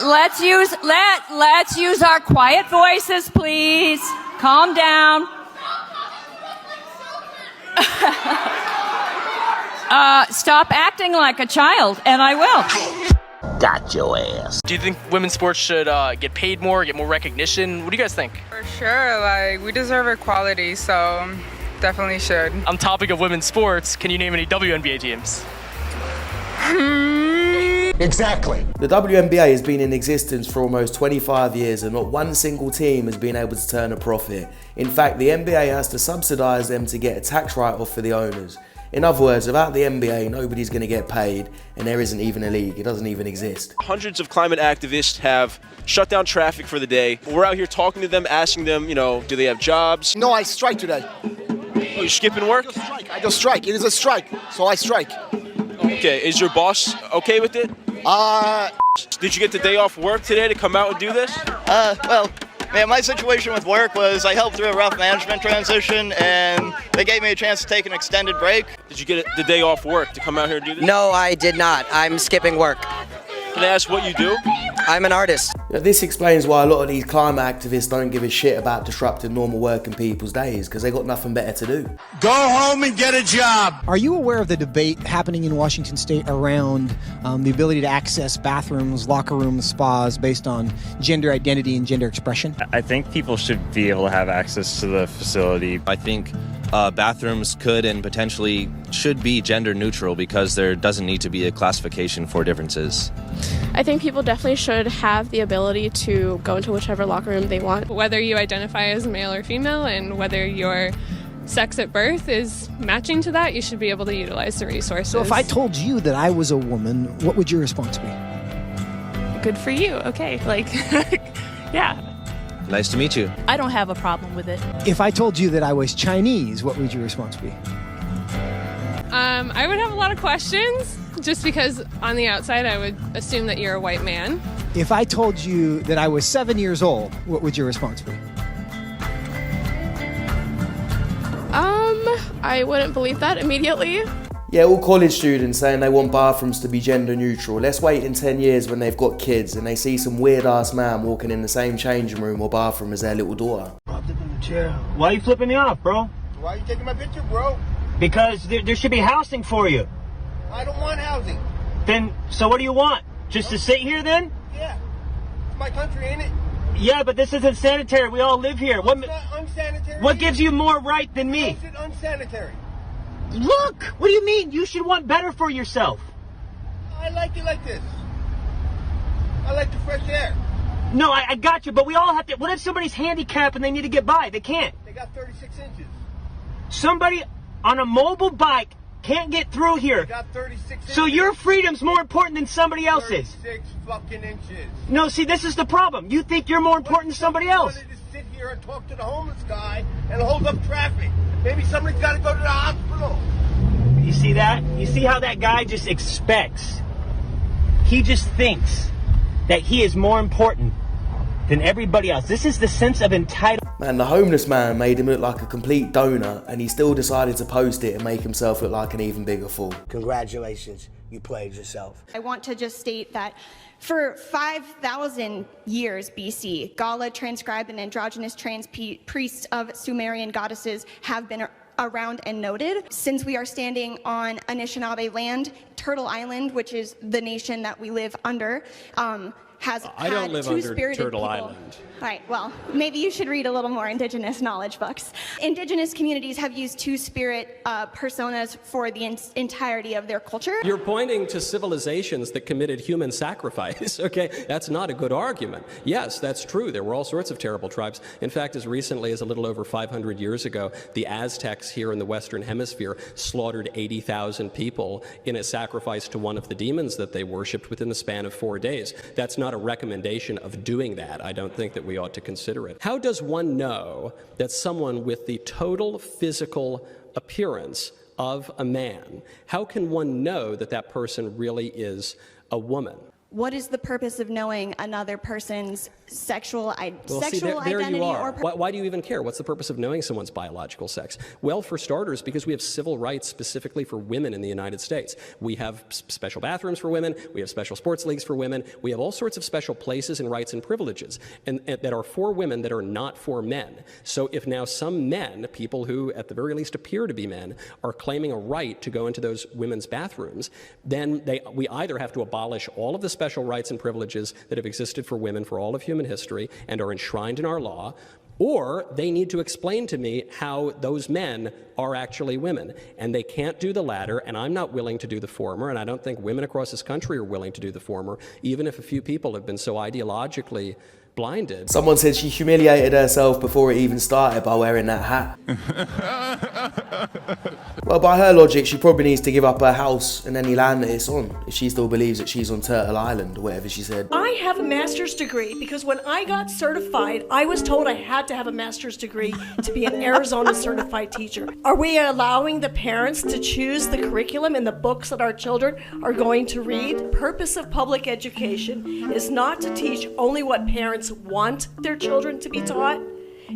Let's use our quiet voices, please. Calm down. Stop acting like a child, and I will. Got your ass. Do you think women's sports should get paid more, get more recognition? What do you guys think? For sure, like, we deserve equality, so definitely should. On topic of women's sports, can you name any WNBA teams? Exactly. The WNBA has been in existence for almost 25 years and not one single team has been able to turn a profit. In fact, the NBA has to subsidise them to get a tax write-off for the owners. In other words, without the NBA, nobody's going to get paid, and there isn't even a league. It doesn't even exist. Hundreds of climate activists have shut down traffic for the day. We're out here talking to them, asking them, do they have jobs? No, I strike today. Oh, you're skipping work? I just strike. It is a strike, so I strike. Okay, is your boss okay with it? Did you get the day off work today to come out and do this? Well, man, my situation with work was I helped through a rough management transition, and they gave me a chance to take an extended break. Did you get the day off work to come out here and do this? No, I did not. I'm skipping work. Can I ask what you do? I'm an artist. This explains why a lot of these climate activists don't give a shit about disrupting normal working people's days, because they got nothing better to do. Go home and get a job. Are you aware of the debate happening in Washington State around the ability to access bathrooms, locker rooms, spas based on gender identity and gender expression? I think people should be able to have access to the facility. I think bathrooms could and potentially should be gender neutral because there doesn't need to be a classification for differences. I think people definitely should have the ability to go into whichever locker room they want. Whether you identify as male or female and whether your sex at birth is matching to that, you should be able to utilize the resources. So if I told you that I was a woman, what would your response be? Good for you. Okay. Yeah. Nice to meet you. I don't have a problem with it. If I told you that I was Chinese, what would your response be? I would have a lot of questions, just because on the outside I would assume that you're a white man. If I told you that I was 7 years old, what would your response be? I wouldn't believe that immediately. Yeah, all college students saying they want bathrooms to be gender neutral. Let's wait in 10 years when they've got kids and they see some weird ass man walking in the same changing room or bathroom as their little daughter. Propped up in the chair. Why are you flipping me off, bro? Why are you taking my picture, bro? Because there should be housing for you. I don't want housing. Then, so what do you want? Just to sit here then? Yeah. It's my country, ain't it? Yeah, but this isn't sanitary. We all live here. It's not unsanitary. What gives you more right than me? It's unsanitary. Look! What do you mean? You should want better for yourself. I like it like this. I like the fresh air. No, I got you, but we all have to... What if somebody's handicapped and they need to get by? They can't. They got 36 inches. Somebody on a mobile bike can't get through here. They got 36 inches. So your freedom's more important than somebody else's. 36 fucking inches. No, see, this is the problem. You think you're more important than somebody else. I wanted to sit here and talk to the homeless guy and hold up traffic. Maybe somebody's got to go to the hospital. You see that? You see how that guy just expects? He just thinks that he is more important than everybody else. This is the sense of entitlement. Man, the homeless man made him look like a complete donut and he still decided to post it and make himself look like an even bigger fool. Congratulations, you played yourself. I want to just state that for 5,000 years BC, Gala, transcribed and androgynous trans priests of Sumerian goddesses have been around and noted. Since we are standing on Anishinaabe land, Turtle Island, which is the nation that we live under, has I don't live under Turtle people. Island. Right, well, maybe you should read a little more Indigenous knowledge books. Indigenous communities have used two-spirit personas for the entirety of their culture. You're pointing to civilizations that committed human sacrifice, okay? That's not a good argument. Yes, that's true. There were all sorts of terrible tribes. In fact, as recently as a little over 500 years ago, the Aztecs here in the Western Hemisphere slaughtered 80,000 people in a sacrifice to one of the demons that they worshipped within the span of 4 days. That's not a recommendation of doing that. I don't think that we ought to consider it. How does one know that someone with the total physical appearance of a man, how can one know that that person really is a woman? What is the purpose of knowing another person's sexual Well, see, there identity you are. or Why do you even care? What's the purpose of knowing someone's biological sex? Well, for starters, because we have civil rights specifically for women in the United States. We have special bathrooms for women. We have special sports leagues for women. We have all sorts of special places and rights and privileges and that are for women that are not for men. So if now some men, people who at the very least appear to be men, are claiming a right to go into those women's bathrooms, then we either have to abolish all of the special rights and privileges that have existed for women for all of human history and are enshrined in our law, or they need to explain to me how those men are actually women. And they can't do the latter, and I'm not willing to do the former, and I don't think women across this country are willing to do the former, even if a few people have been so ideologically blinded. Someone said she humiliated herself before it even started by wearing that hat. Well, by her logic, she probably needs to give up her house and any land that it's on, if she still believes that she's on Turtle Island or whatever she said. I have a master's degree because when I got certified, I was told I had to have a master's degree to be an Arizona certified teacher. Are we allowing the parents to choose the curriculum and the books that our children are going to read? The purpose of public education is not to teach only what parents want their children to be taught.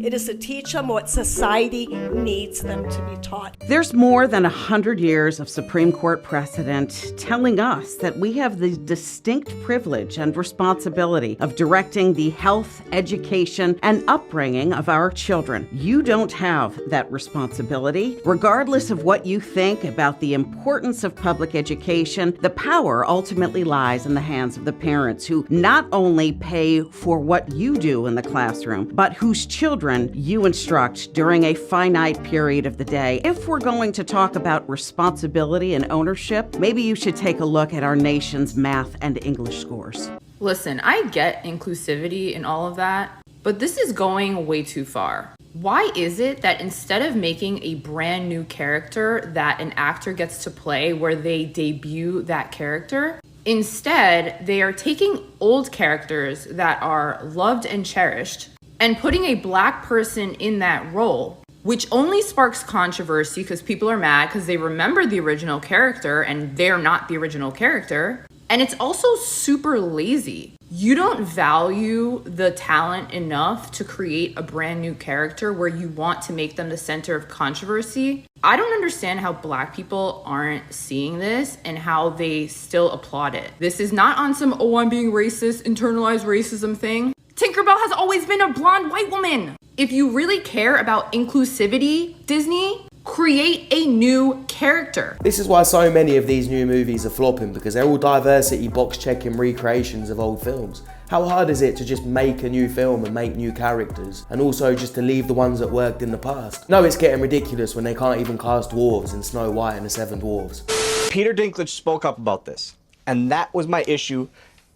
It is to teach them what society needs them to be taught. There's more than 100 years of Supreme Court precedent telling us that we have the distinct privilege and responsibility of directing the health, education, and upbringing of our children. You don't have that responsibility. Regardless of what you think about the importance of public education, the power ultimately lies in the hands of the parents who not only pay for what you do in the classroom, but whose children you instruct during a finite period of the day. If we're going to talk about responsibility and ownership, maybe you should take a look at our nation's math and English scores. Listen, I get inclusivity and all of that, but this is going way too far. Why is it that instead of making a brand new character that an actor gets to play where they debut that character, instead they are taking old characters that are loved and cherished and putting a black person in that role, which only sparks controversy because people are mad because they remember the original character and they're not the original character. And it's also super lazy. You don't value the talent enough to create a brand new character where you want to make them the center of controversy. I don't understand how black people aren't seeing this and how they still applaud it. This is not on some, oh, I'm being racist, internalized racism thing. Tinkerbell has always been a blonde white woman. If you really care about inclusivity, Disney, create a new character. This is why so many of these new movies are flopping, because they're all diversity box-checking recreations of old films. How hard is it to just make a new film and make new characters, and also just to leave the ones that worked in the past? No, it's getting ridiculous when they can't even cast dwarves in Snow White and the Seven Dwarfs. Peter Dinklage spoke up about this, and that was my issue.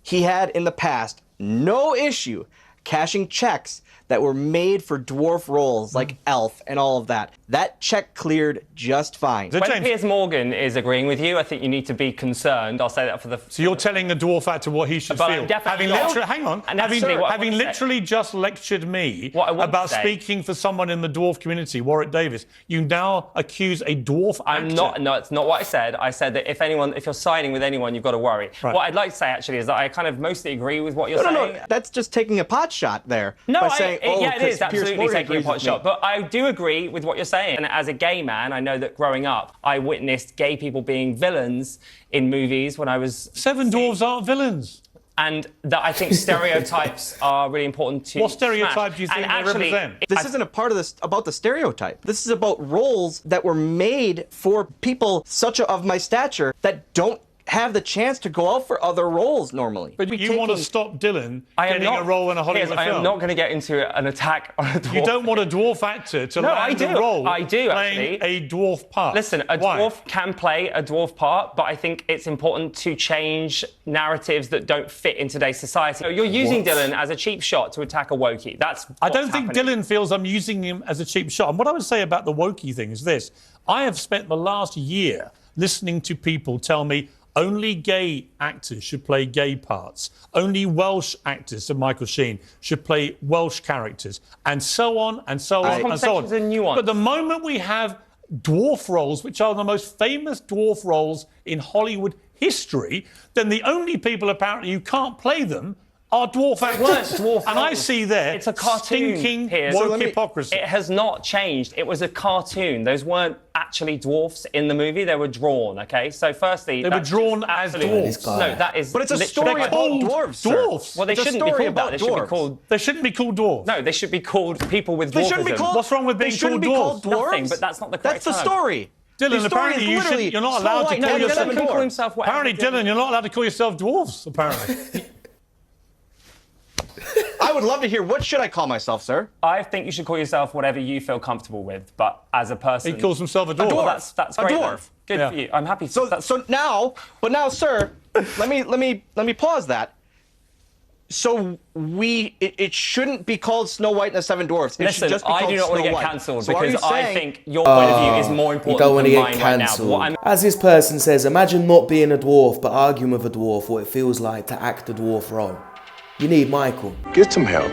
He had in the past no issue cashing checks that were made for dwarf roles like Elf and all of that. That check cleared just fine. When Piers Morgan is agreeing with you, I think you need to be concerned. I'll say that for the... So you're telling the dwarf actor what he should feel? Having literally just lectured me about speaking for someone in the dwarf community, Warwick Davis, you now accuse a dwarf actor. No, it's not what I said. I said that if you're siding with anyone, you've got to worry. Right. What I'd like to say, actually, is that I kind of mostly agree with what you're saying. No, that's just taking a pot shot there. No, it is absolutely taking a pot shot. But I do agree with what you're saying. And as a gay man, I know that growing up, I witnessed gay people being villains in movies when I was... Seven Dwarfs aren't villains. And that I think stereotypes are really important to... What stereotype do you think they represent? This isn't a part of this about the stereotype. This is about roles that were made for people such of my stature that don't have the chance to go out for other roles normally. But you want to stop Dylan getting a role in a Hollywood film? I am not going to get into an attack on a dwarf. You don't want a dwarf actor to land a role playing a dwarf part. Listen, a dwarf can play a dwarf part, but I think it's important to change narratives that don't fit in today's society. So you're using Dylan as a cheap shot to attack a wokie. I don't think Dylan feels I'm using him as a cheap shot. And what I would say about the wokie thing is this. I have spent the last year listening to people tell me only gay actors should play gay parts. Only Welsh actors, so Michael Sheen, should play Welsh characters. And so on, and so on, and so on. But the moment we have dwarf roles, which are the most famous dwarf roles in Hollywood history, then the only people apparently who can't play them are dwarf actors. weren't dwarf and I roles. see there It's a cartoon, stinking Piers. woke hypocrisy. It has not changed. It was a cartoon. Those weren't actually dwarfs in the movie. They were drawn, okay? So firstly... They were drawn as dwarfs. No, that is... But it's a story about dwarves, dwarfs. Well, they It's a shouldn't be story called that. about They should be dwarves. called... They shouldn't be called dwarves. No, they should be called people with dwarfism. They shouldn't be called... What's wrong with being they shouldn't called be dwarves? called dwarves? Nothing, but that's not the correct That's the term. story. Dylan, The story apparently is you're not Snow allowed White to call and the yourself... Seven Call Dwarfs. himself whatever Apparently, he did. Dylan, you're not allowed to call yourself dwarves, apparently. I would love to hear, what should I call myself, sir? I think you should call yourself whatever you feel comfortable with, but as a person... He calls himself a dwarf. Well, that's A great. dwarf. Then. Good for you. I'm happy. So now, sir, let me pause that. So it shouldn't be called Snow White and the Seven Dwarfs. It Listen, should just be I called do not want to Snow get White. cancelled So are you because I saying- think your point of view is more You important don't want to than get mine right now. But cancelled. what I'm As this person says, imagine not being a dwarf but arguing with a dwarf what it feels like to act a dwarf role. You need Michael. Get some help.